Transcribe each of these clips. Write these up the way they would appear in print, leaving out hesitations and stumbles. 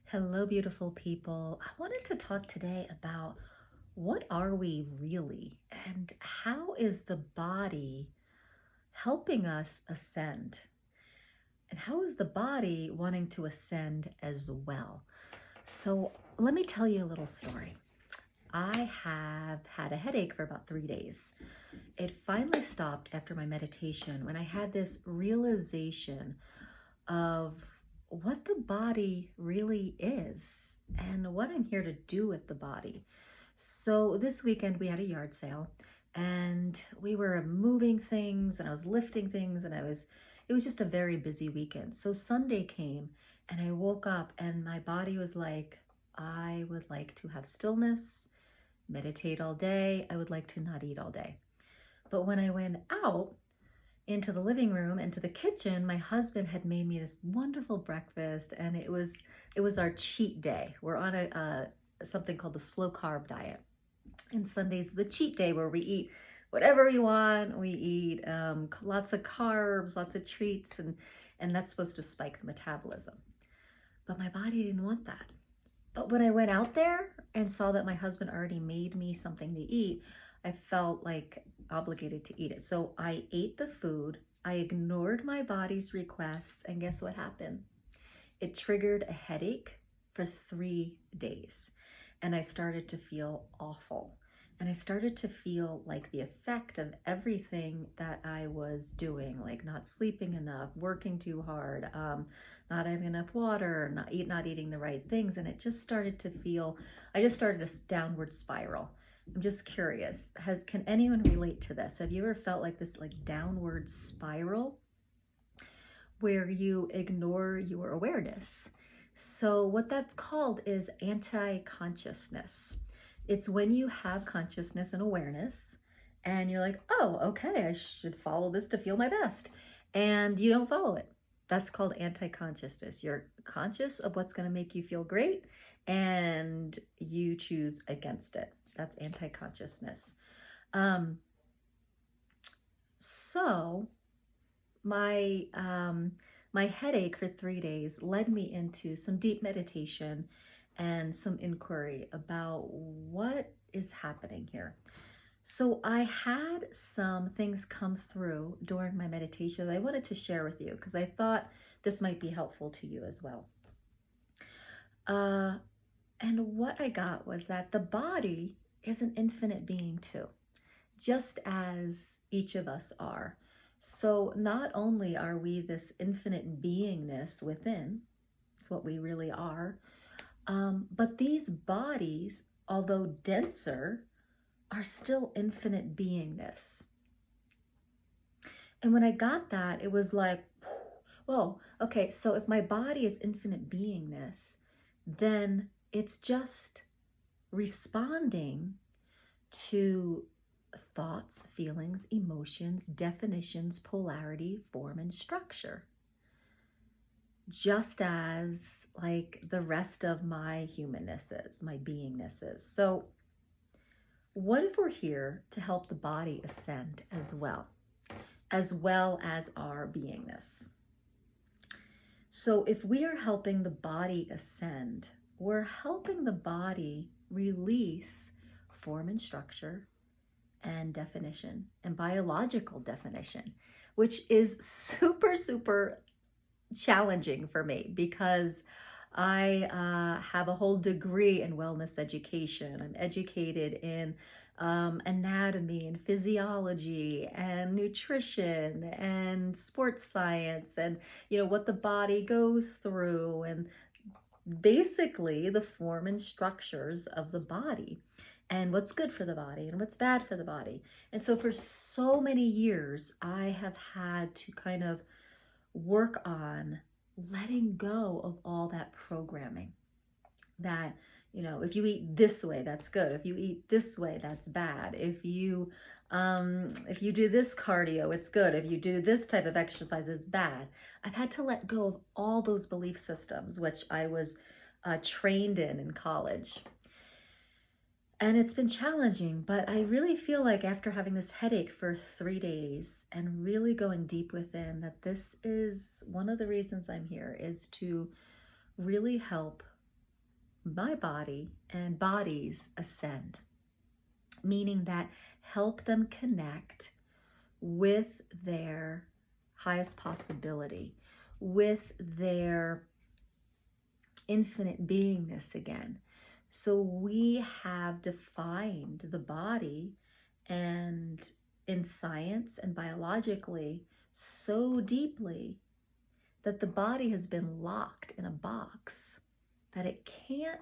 Hello, beautiful people. I wanted to talk today about what are we really and how is the body helping us ascend? And how is the body wanting to ascend as well? So, let me tell you a little story. I have had a headache for about 3 days. It finally stopped after my meditation when I had this realization of what the body really is and what I'm here to do with the body. So this weekend we had a yard sale and we were moving things and I was lifting things and it was just a very busy weekend. So Sunday came and I woke up and my body was like, I would like to have stillness, meditate all day. I would like to not eat all day. But when I went out into the living room, into the kitchen, my husband had made me this wonderful breakfast, and it was our cheat day. We're on a something called the slow carb diet, and Sundays is a cheat day where we eat whatever we want. We eat lots of carbs, lots of treats, and that's supposed to spike the metabolism. But my body didn't want that. But when I went out there and saw that my husband already made me something to eat, I felt like obligated to eat it. So I ate the food, I ignored my body's requests, and guess what happened? It triggered a headache for 3 days. And I started to feel awful. And I started to feel like the effect of everything that I was doing, like not sleeping enough, working too hard, not having enough water, not eating the right things. And it just started to feel, I just started a downward spiral. I'm just curious, can anyone relate to this? Have you ever felt like this like downward spiral where you ignore your awareness? So what that's called is anti-consciousness. It's when you have consciousness and awareness and you're like, oh, okay, I should follow this to feel my best. And you don't follow it. That's called anti-consciousness. You're conscious of what's going to make you feel great and you choose against it. That's anti-consciousness. So my headache for 3 days led me into some deep meditation and some inquiry about what is happening here. So I had some things come through during my meditation that I wanted to share with you because I thought this might be helpful to you as well. And what I got was that the body is an infinite being too, just as each of us are. So not only are we this infinite beingness within, it's what we really are, but these bodies, although denser, are still infinite beingness. And when I got that, it was like, whoa, okay, so if my body is infinite beingness, then it's just responding to thoughts, feelings, emotions, definitions, polarity, form, and structure. Just as like the rest of my humanness is, my beingness is. So what if we're here to help the body ascend as well as our beingness? So if we are helping the body ascend, we're helping the body release form and structure and definition and biological definition, which is super, super challenging for me because I have a whole degree in wellness education. I'm educated in anatomy and physiology and nutrition and sports science and what the body goes through and basically the form and structures of the body and what's good for the body and what's bad for the body. And so for so many years, I have had to kind of work on letting go of all that programming that, if you eat this way, that's good. If you eat this way, that's bad. If you do this cardio, it's good. If you do this type of exercise, it's bad. I've had to let go of all those belief systems, which I was trained in college. And it's been challenging, but I really feel like after having this headache for 3 days and really going deep within, that this is one of the reasons I'm here, is to really help my body and bodies ascend, meaning that help them connect with their highest possibility, with their infinite beingness again. So we have defined the body, and in science and biologically so deeply that the body has been locked in a box that it can't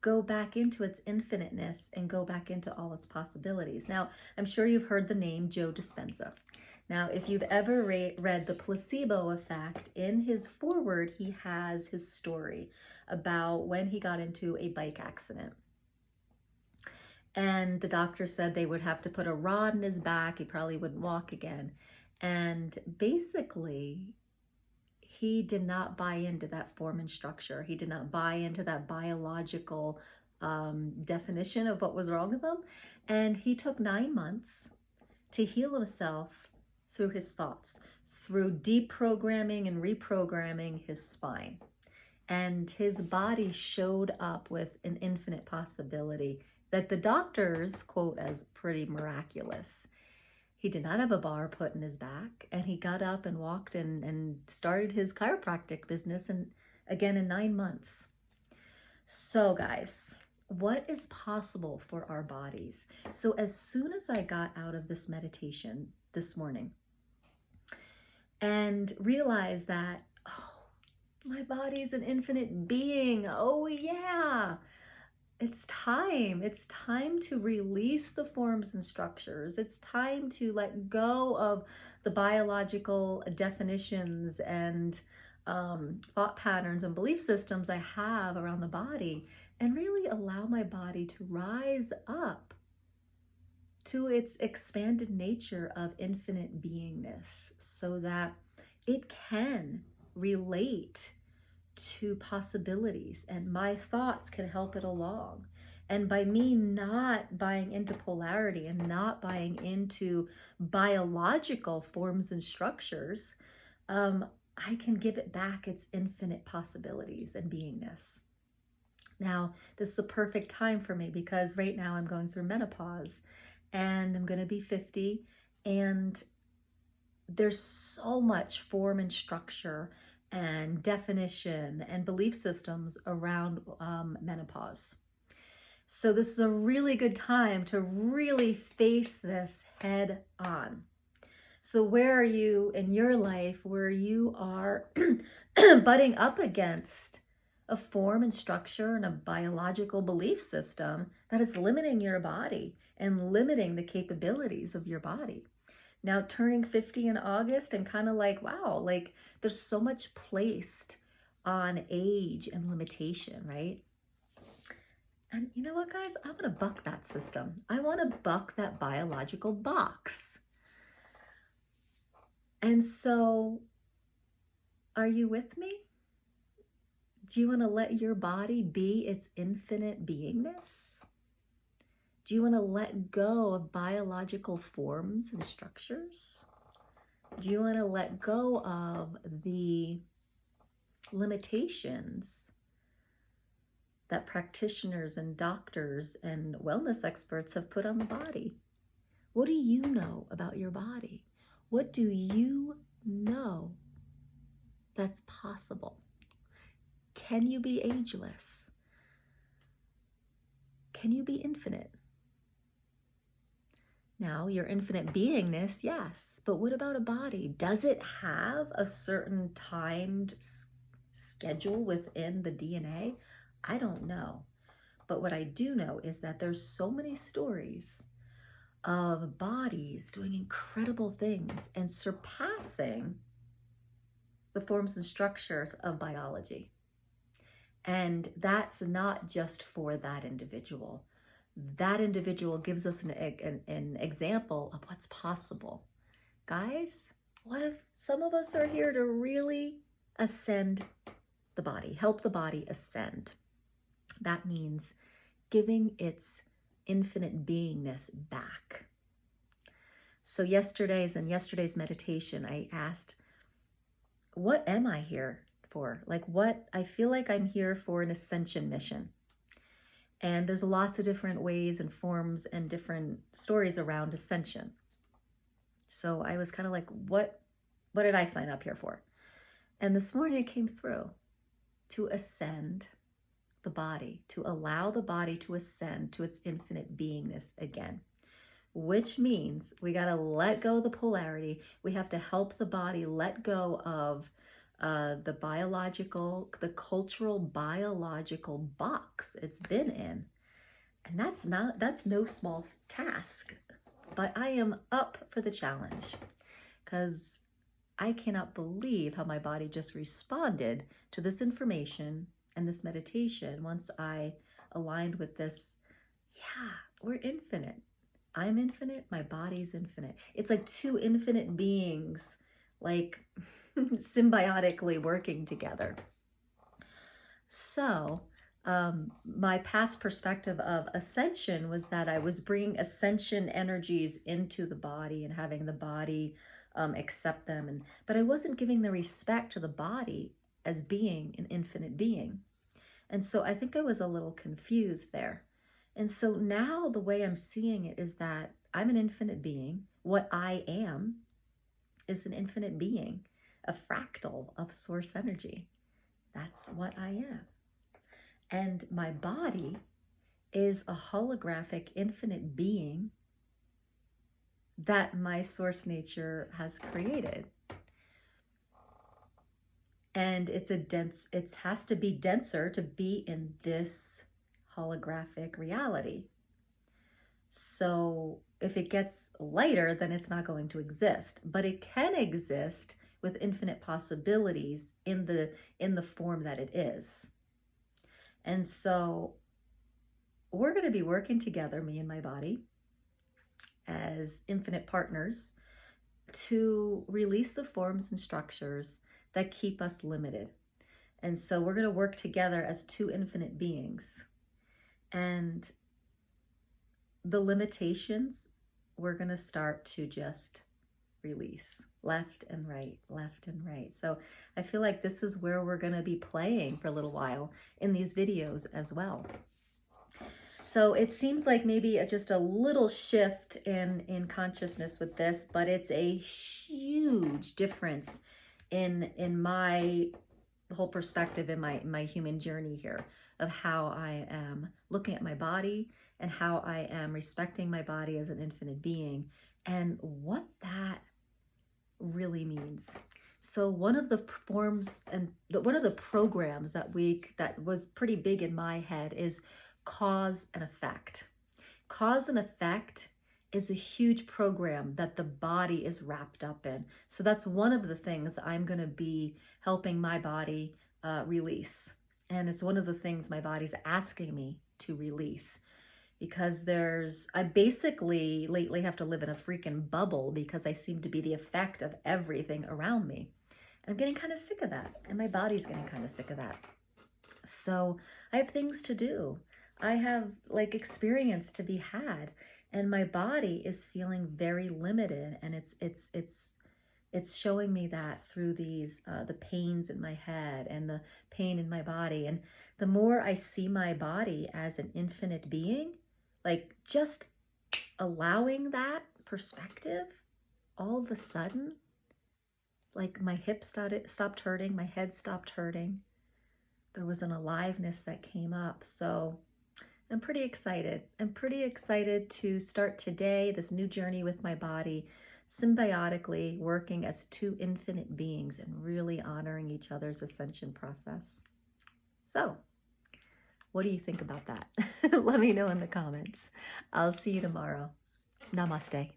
go back into its infiniteness and go back into all its possibilities. Now, I'm sure you've heard the name Joe Dispenza. Now, if you've ever read The Placebo Effect, in his foreword, he has his story about when he got into a bike accident. And the doctor said they would have to put a rod in his back. He probably wouldn't walk again. And basically, he did not buy into that form and structure. He did not buy into that biological definition of what was wrong with him. And he took 9 months to heal himself through his thoughts, through deprogramming and reprogramming his spine. And his body showed up with an infinite possibility that the doctors quote as pretty miraculous. He did not have a bar put in his back, and he got up and walked and started his chiropractic business, and again in 9 months. So guys, what is possible for our bodies? So as soon as I got out of this meditation this morning and realized that, oh, my body's an infinite being. Oh yeah. It's time. It's time to release the forms and structures. It's time to let go of the biological definitions and thought patterns and belief systems I have around the body, and really allow my body to rise up to its expanded nature of infinite beingness so that it can relate to possibilities, and my thoughts can help it along. And by me not buying into polarity and not buying into biological forms and structures, I can give it back its infinite possibilities and beingness. Now, this is a perfect time for me because right now I'm going through menopause and I'm going to be 50, and there's so much form and structure and definition and belief systems around menopause. So this is a really good time to really face this head on. So where are you in your life where you are butting up against a form and structure and a biological belief system that is limiting your body and limiting the capabilities of your body? Now turning 50 in August, and kind of like, wow, like there's so much placed on age and limitation, right? And you know what, guys? I want to buck that system. I want to buck that biological box. And so, are you with me? Do you want to let your body be its infinite beingness? Do you want to let go of biological forms and structures? Do you want to let go of the limitations that practitioners and doctors and wellness experts have put on the body? What do you know about your body? What do you know that's possible? Can you be ageless? Can you be infinite? Now, your infinite beingness, yes, but what about a body? Does it have a certain timed schedule within the DNA? I don't know. But what I do know is that there's so many stories of bodies doing incredible things and surpassing the forms and structures of biology. And that's not just for that individual. That individual gives us an example of what's possible. Guys, what if some of us are here to really ascend the body, help the body ascend? That means giving its infinite beingness back. So yesterday's meditation, I asked, what am I here for? Like what, I feel like I'm here for an ascension mission. And there's lots of different ways and forms and different stories around ascension. So I was kind of like, what did I sign up here for? And this morning it came through, to ascend the body, to allow the body to ascend to its infinite beingness again, which means we got to let go of the polarity. We have to help the body let go of the cultural biological box it's been in. And that's no small task, but I am up for the challenge because I cannot believe how my body just responded to this information and this meditation once I aligned with this. Yeah, we're infinite. I'm infinite, my body's infinite. It's like two infinite beings, like symbiotically working together. So, my past perspective of ascension was that I was bringing ascension energies into the body and having the body accept them, but I wasn't giving the respect to the body as being an infinite being. And so I think I was a little confused there. And so now the way I'm seeing it is that I'm an infinite being. What I am is an infinite being, a fractal of source energy. That's what I am. And my body is a holographic infinite being that my source nature has created. And it has to be denser to be in this holographic reality. So if it gets lighter, then it's not going to exist, but it can exist with infinite possibilities in the form that it is. And so we're going to be working together, me and my body, as infinite partners to release the forms and structures that keep us limited. And so we're going to work together as two infinite beings. And the limitations, we're going to start to just release left and right, left and right. So I feel like this is where we're going to be playing for a little while in these videos as well. So it seems like maybe just a little shift in consciousness with this, but it's a huge difference in my whole perspective in my human journey here of how I am looking at my body and how I am respecting my body as an infinite being and what that really means. So one of the forms and one of the programs that was pretty big in my head is cause and effect. Cause and effect is a huge program that the body is wrapped up in. So that's one of the things I'm going to be helping my body release. And it's one of the things my body's asking me to release, because I basically lately have to live in a freaking bubble because I seem to be the effect of everything around me. And I'm getting kind of sick of that. And my body's getting kind of sick of that. So I have things to do. I have like experience to be had, and my body is feeling very limited, and it's showing me that through these the pains in my head and the pain in my body. And the more I see my body as an infinite being, like just allowing that perspective, all of a sudden, like my hips stopped hurting, my head stopped hurting. There was an aliveness that came up. So I'm pretty excited. I'm pretty excited to start today, this new journey with my body, symbiotically working as two infinite beings and really honoring each other's ascension process. So, what do you think about that? Let me know in the comments. I'll see you tomorrow. Namaste.